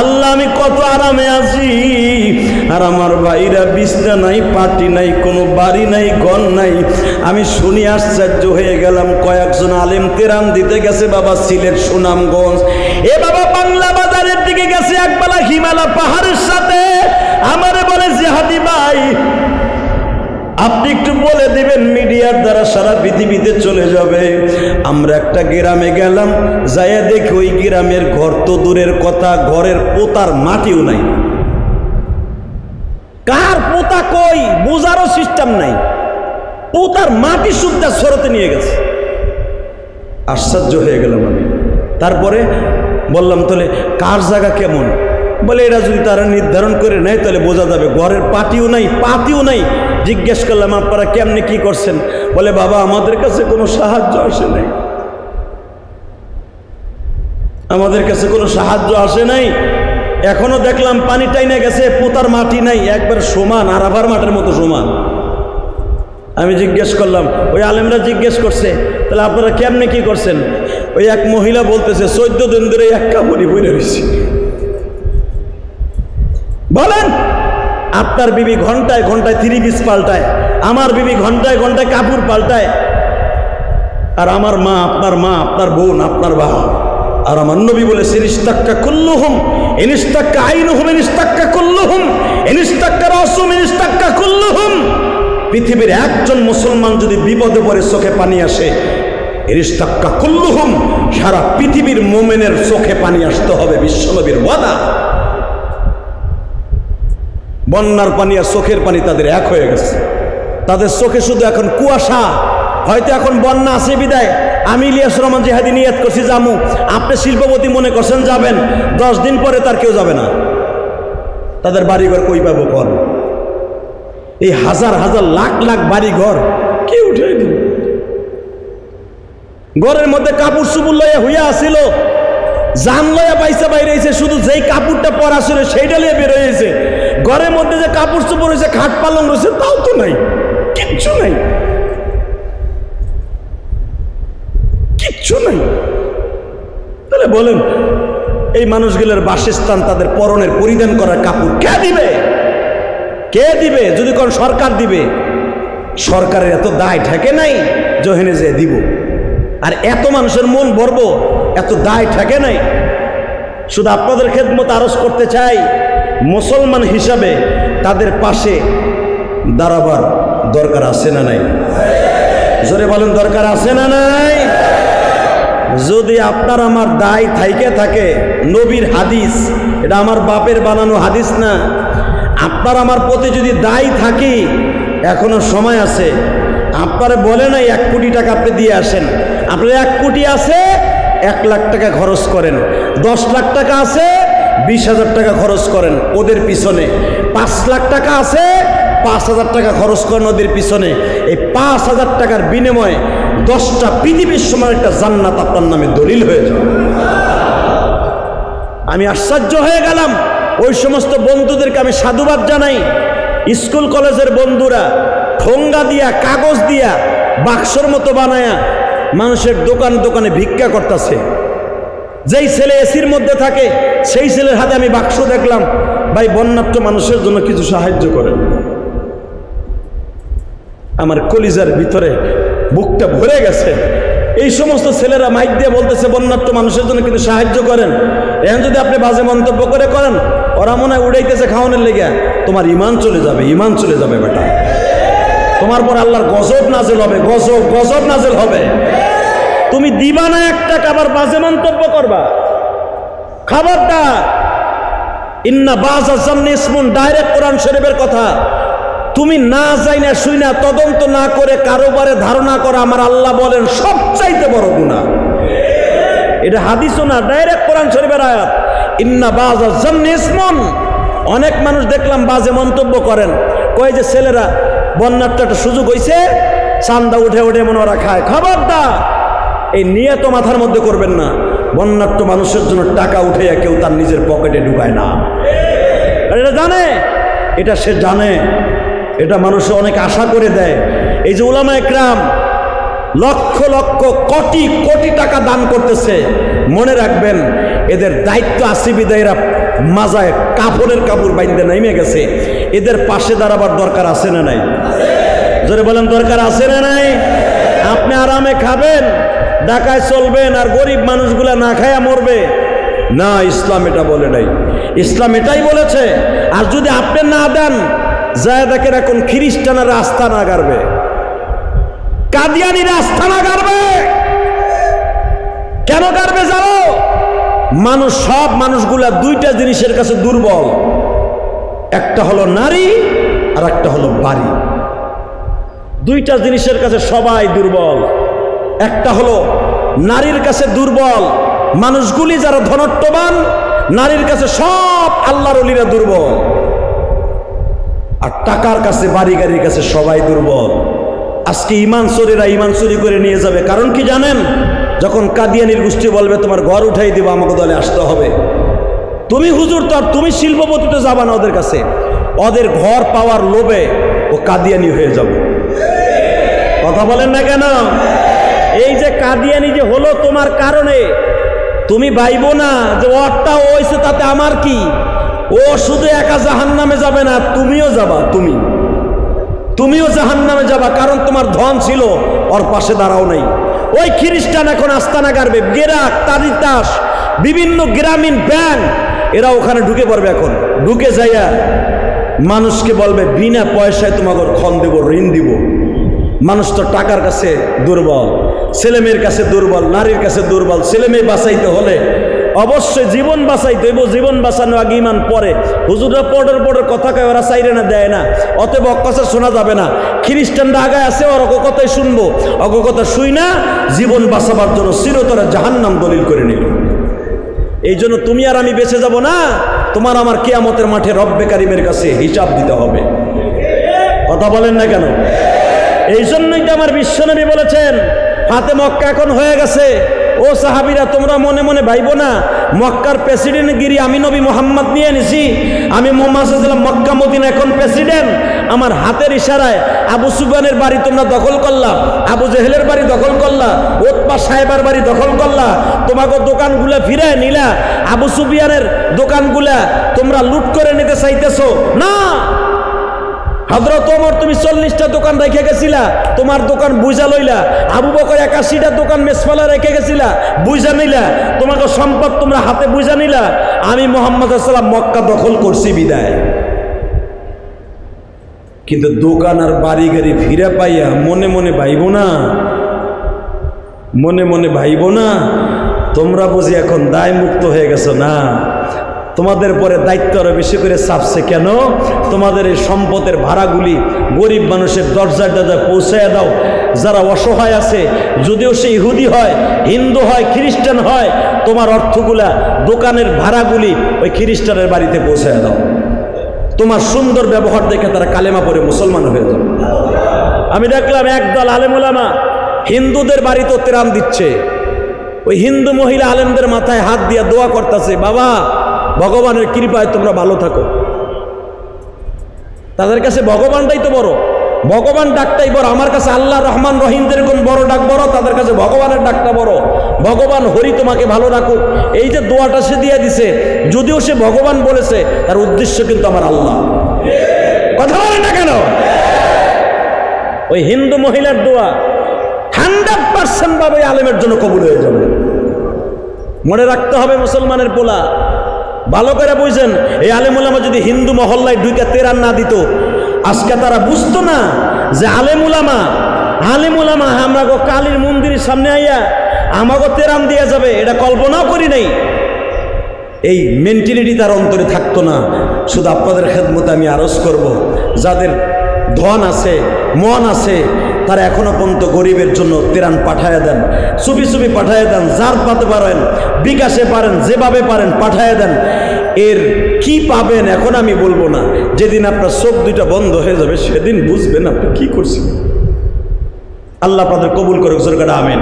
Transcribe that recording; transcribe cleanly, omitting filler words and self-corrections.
আল্লাহ আমি কত আরামে আছি, আর আমার ভাইরা বিছনা নাই, পাটি নাই, কোনো বাড়ি নাই, ঘর নাই। আমি শুনি আশ্চর্য হয়ে গেলাম। কয়েকজন আলেম তেরান দিতে গেছে বাবা সিলেট সুনামগঞ্জ, এ বাবা বাংলা বাজারের দিকে গেছে একবেলা হিমালয় পাহাড়ের সাথে। আমারে বলে জিহাদি ভাই আপনি একটু বলে দিবেন, মিডিয়ার দ্বারা সারা পৃথিবীতে চলে যাবে। আমরা একটা গ্রামে গেলাম, যাইয়া দেখি ওই গ্রামের ঘর তো দূরের কথা, ঘরের পোতার মাটিও নাই। কার পোতা কই বোঝারও সিস্টেম নাই, পোতার মাটি সুদ্ধা সরতে নিয়ে গেছে। আশ্চর্য হয়ে গেলাম আমি। তারপরে বললাম তাহলে কার জায়গা কেমন? বলে এটা যদি তারা নির্ধারণ করে নেয় তাহলে বোঝা যাবে। ঘরের পাটিও নাই, পাতিও নাই। জিজ্ঞেস করলাম আপনারা কেমনে কি করছেন? বলে বাবা আমাদের কাছে কোনো সাহায্য আসে নাই, আমাদের কাছে কোনো সাহায্য আসে নাই। এখনো দেখলাম পানি টাইনে গেছে, পোতার মাটি নাই, একবার সমান, আরাফার মাঠের মতো সমান। আমি জিজ্ঞেস করলাম, ওই আলেমরা জিজ্ঞেস করছে তাহলে আপনারা কেমনে কি করছেন? ওই এক মহিলা বলতেছে 14 দিন ধরে এক কাপড়ই পরে রয়েছে। বলেন আপনার বিবি ঘন্টায় ঘন্টায় 3 পিস পাল্টায়, আমার বিবি ঘন্টায় ঘন্টায় কাপড় পাল্টায়, আর আমার মা, আপনার মা, আপনার বোন, আপনার বাবা। আর আমার নবী বলেছে ইনিস্তাক্কা কুল্লুহুম ইনিস্তাক্কা আইনুহুম ইনিস্তাক্কা কুল্লুহুম ইনিস্তাক্কা রাসুম ইনিস্তাক্কা কুল্লুহুম। পৃথিবীর একজন মুসলমান যদি বিপদে পড়ে চোখে পানি আসে, ইনিস্তাক্কা কুল্লুহুম, সারা পৃথিবীর মুমিনের চোখে পানি আসতে হবে, বিশ্বনবীর ওয়াদা। বন্যার পানি আর চোখের পানি তাদের এক হয়ে গেছে। তাদের চোখে শুধু এখন কুয়াশা। হয়তো এখন বন্যা আছে বিদায় আমি ইলিয়াস রহমান জিহাদি নিয়ত করছি জামু, আপনি শিল্পপতি মনে করছেন যাবেন, 10 দিন পরে তার কেউ যাবে না। তাদের বাড়িঘর কই পাবো? ঘর এই হাজার হাজার লাখ লাখ বাড়িঘর কে উঠে দিল? ঘরের মধ্যে কাপড় চুপুর লইয়া হইয়া আসিল, জান লইয়া পাইসা বাইরে হয়েছে, শুধু যেই কাপড়টা পরা ছিল সেইটা লিয়ে বের হয়েছে। ঘরের মধ্যে যে কাপড় চুপড় রয়েছে, খাট পালং রয়েছে, তাও তো নাই, কিচ্ছু নাই, কিচ্ছু নাই। তাহলে বলেন এই মানুষগুলোর বাসস্থান, তাদের পরনের পরিধান করার কাপড় কে দিবে? কে দিবে? যদি কোন সরকার দিবে। সরকারের এত দায় ঠেকে নাই জহেনে যে দিব, আর এত মানুষের মন ভরব, এত দায় ঠেকে নাই। শুধু আপনাদের খেদমত আরজ করতে চাই, মুসলমান হিসাবে তাদের পাশে দাঁড়াবার দরকার আছে না নাই? জোরে বলেন দরকার আছে না নাই? যদি আপনার আমার দায় থাইকে থাকে, নবীর হাদিস, এটা আমার বাপের বানানো হাদিস না, আপনার আমার প্রতি যদি দায় থাকি, এখনো সময় আছে। আপনারে বলে নাই 1 কোটি টাকা আপনি দিয়ে আসেন, আপনার 1 কোটি আছে 1 লাখ টাকা খরচ করেন, 10 লাখ টাকা আছে 20,000 টাকা খরচ করেন ওদের পিছনে, 5 লাখ টাকা আছে 5,000 টাকা খরচ করেন ওদের পিছনে। এই 5,000 টাকার বিনিময়ে 10টা পৃথিবীর সমান একটা জান্নাত আপনার নামে দলিল হয়ে যাবে। আমি আশ্চর্য হয়ে গেলাম। ওই সমস্ত বন্ধুদেরকে আমি সাধুবাদ জানাই। স্কুল কলেজের বন্ধুরা ঠোঙ্গা দিয়া, কাগজ দিয়া, বাক্সর মতো বানায়া মানুষের দোকান দোকানে ভিক্ষা করতেছে। যেই ছেলে এসির মধ্যে থাকে সেই ছেলের হাতে আমি বাক্স দেখলাম, ভাই বন্যার্থ মানুষের জন্য কিছু সাহায্য করেন। আমার কলিজার ভিতরে বুকটা ভরে গেছে। এই সমস্ত ছেলেরা মাইক দিয়ে বলতেছে বন্যার্থ মানুষের জন্য কিন্তু সাহায্য করেন। এখন যদি আপনি বাজে মন্তব্য করেন, ওরা মনে হয় উড়াইতেছে খাওয়ানোর লেগে, তোমার ইমান চলে যাবে, ইমান চলে যাবে বেটা, তোমার পর আল্লাহর গজব নাজেল হবে, গজব নাজেল হবে। তুমি দিবা না 1 টাকা, আবার বাজে মন্তব্য করবা, খবরদার। ইন্না বাযা জান্নি ইসমুন, ডাইরেক্ট কোরআন শরীফের কথা। তুমি না যাই না শুই না তদন্ত না করে কারোবারে ধারণা করা, আমার আল্লাহ বলেন সবচাইতে বড় গুনাহ। এটা হাদিসও না, ডাইরেক্ট কোরআন শরীফের আয়াত। ইন্না বাযা জান্নি ইসমুন। অনেক মানুষ দেখলাম বাজে মন্তব্য করেন, কয় যে ছেলেরা বন্যার একটা সুযোগ হয়েছে, চান্দা উঠে উঠে মনে ওরা খায়। খবরদার, এই নিয়ত মাথার মধ্যে করবেন না। বন্যার্থ মানুষের জন্য টাকা উঠে কেউ তার নিজের পকেটে ঢুকায় না। এটা জানে, এটা সে জানে, এটা মানুষ অনেক আশা করে দেয়। এই যে উলামা একরাম লক্ষ লক্ষ কোটি কোটি টাকা দান করতেছে। মনে রাখবেন, এদের দায়িত্ব আছে বিদায় এরা মাজায় কাপড়ের কাপড় বাইন্ধে নেমে গেছে। এদের পাশে দাঁড়াবার দরকার আছে না নাই? জোরে বলেন, দরকার আছে না নাই? আপনি আরামে খাবেন, ঢাকায় চলবেন, আর গরিব মানুষগুলা না খায়া মরবে না। ইসলাম এটা বলে নাই। ইসলাম এটাই বলেছে, আর যদি আপনি না দেন, যায় দেখেন এখন খ্রিস্টানরা আস্তানা গাড়বে, কাদিয়ানিরা আস্তানা গাড়বে। কেন গাড়বে জানো? মানুষ, সব মানুষগুলা দুইটা জিনিসের কাছে দুর্বল। একটা হলো নারী, আর একটা হলো বাড়ি। দুইটা জিনিসের কাছে সবাই দুর্বল। একটা হলো নারীর কাছে দুর্বল মানুষগুলি, যারা ধনট্টবান, নারীর কাছে সব আল্লাহর ওলিরা দুর্বল। আর টাকার কাছে, বাড়ি গাড়ির কাছে সবাই দুর্বল। আজকে ইমান চোরেরা ইমান চুরি করে নিয়ে যাবে। কারণ কি জানেন? যখন কাদিয়ানির গোষ্ঠী বলবে তোমার ঘর উঠাই দিব, আমাকে দলে আসতে হবে, তুমি হুজুর তো আর তুমি শিল্পপতিতে যাবা না ওদের কাছে। ওদের ঘর পাওয়ার লোভে ও কাদিয়ানি হয়ে যাবে। কথা বলেন না কেন? এই যে কাদিয়ানি যে হলো তোমার কারণে, তুমি ভাইবো না যে ওরটা হয়েছে তাতে আমার কি। ও শুধু একা জাহান্নামে যাবে না, তুমিও যাবা। তুমিও জাহান্নামে যাবা, কারণ তোমার ধন ছিল, ওর পাশে দাঁড়াও নাই। ওই খ্রিস্টান এখন আস্তানা গাড়বে, গেরাক, তারিতাস, বিভিন্ন গ্রামীণ ব্যাংক, এরা ওখানে ঢুকে পড়বে। এখন ঢুকে যাইয়া মানুষকে বলবে বিনা পয়সায় তোমাকে ক্ষণ দেব, ঋণ দিব। মানুষ তো টাকার কাছে দুর্বল, ছেলেমেয়ের কাছে দুর্বল, নারীর কাছে দুর্বল। ছেলেমেয়ে বাঁচাইতে হলে অবশ্যই জীবন বাঁচাইতে হইব। জীবন বাঁচানো আগে ইমান পরে। হুজুররা পরের কথা কয়, ওরা চাইরে না, দেয় না, অতএব অকথা শোনা যাবে না। খ্রিস্টানরা আগায় আছে, ওর অকথাই শুনবো। অকথা শুই না, জীবন বাঁচাবার জন্য চিরতরে জাহান্নাম দলিল করে নিল। এই জন্য তুমি আর আমি বেঁচে যাব না, তোমার আমার কিয়ামতের মাঠে রব্বে কারিমের কাছে হিসাব দিতে হবে। কথা বলেন না কেন? এই জন্যই তো আমার বিশ্বনবী বলেছেন, হাতে মক্কা এখন হয়ে গেছে। ও সাহাবীরা, তোমরা মনে মনে ভাইবো না মক্কার প্রেসিডেন্ট গিরি আমি নবী মোহাম্মদ নিয়ে নিছি। আমি মোহাম্মদ সাল্লাল্লাহু আলাইহি ওয়াসাল্লাম, মক্কা মদিনা এখন প্রেসিডেন্ট। আমার হাতের ইশারায় আবু সুফিয়ানের বাড়ি তোমরা দখল করলা, আবু জেহেলের বাড়ি দখল করলা, উতবা সাহেবের বাড়ি দখল করলা, তোমাকে দোকানগুলা ফিরায় নিলা, আবু সুফিয়ানের দোকানগুলা তোমরা লুট করে নিতে চাইতেছো না। হযরত ওমর, তুমি 40টা দোকান রেখে গেছিলা, তোমার দোকান বুঝা লইলা। আবু বকর 81টা দোকান মেসফালা রেখে গেছিলা, বুঝা নিলা। তোমাকে সম্পদ তোমরা হাতে বুঝা নিলা। আমি মুহাম্মদ সাল্লাল্লাহু আলাইহি ওয়াসাল্লাম মক্কা দখল করছি বিদায়। কিন্তু দোকান আর বাড়ি গাড়ি ফিরে পাইয়া মনে মনে ভাইব না, মনে মনে ভাইব না তোমরা বুঝি এখন দায় মুক্ত হয়ে গেছো না। তোমাদের পরে দায়িত্ব আরো বেশি করে চাপছে। কেন? তোমাদের এই সম্পদের ভাড়াগুলি গরিব মানুষের দরজায় দরজায় পৌঁছায় দাও। যারা অসহায় আছে, যদিও সে ইহুদি হয়, হিন্দু হয়, খ্রিস্টান হয়, তোমার অর্থগুলা, দোকানের ভাড়াগুলি ওই খ্রিস্টানের বাড়িতে পৌঁছায় দাও। তোমার সুন্দর ব্যবহার দেখে তারা কালেমা পড়ে মুসলমান হয়ে যাবে। আমি দেখলাম একদল আলেম ওলামা হিন্দুদের বাড়িতে ত্রাণ দিচ্ছে। ওই হিন্দু মহিলা আলেমদের মাথায় হাত দিয়ে দোয়া করতেছে, বাবা ভগবানের কৃপায় তোমরা ভালো থাকো। তাদের কাছে ভগবানটাই তো বড়, ভগবান ডাকটাই বড়। আমার কাছে আল্লাহ রহমান রহিম যেরকম বড় ডাক বড়, তাদের কাছে ভগবানের ডাকটা বড়। ভগবান হরি তোমাকে ভালো রাখুক, এই যে দোয়াটা সে দিয়ে দিছে, যদিও সে ভগবান বলেছে, তার উদ্দেশ্য কিন্তু আমার আল্লাহ। কথা বলে না কেন? ওই হিন্দু মহিলার দোয়া 100% ভাবে আলেমের জন্য কবুল হয়ে যাবে। মনে রাখতে হবে মুসলমানের পোলা, ভালো করে বুঝেন। এই আলেম ওলামা যদি হিন্দু মহল্লায় ঢুকে তেরান না দিত, আজকে তারা বুঝতো না যে আলেম ওলামা আমরা কালীর মন্দিরের সামনে আইয়া আমাকে তেরান দিয়ে যাবে, এটা কল্পনাও করি নাই। এই মেন্টালিটি তার অন্তরে থাকতো না। শুধু আপনাদের খেদমতে আমি আরজ করব, যাদের ধন আছে, মন আছে, তারা এখনো পর্যন্ত গরিবের জন্য তেরান পাঠায় দেন, চুপি চুপি পাঠায় দেন। যার পাতে পারেন, বিকাশে পারেন, যেভাবে পারেন পাঠায় দেন। এর কি পাবেন এখন আমি বলবো না। যেদিন আপনার চোখ দুইটা বন্ধ হয়ে যাবে, সেদিন বুঝবেন আপনি কি করছেন। আল্লাহ আপনাদের কবুল করুক। আমিন।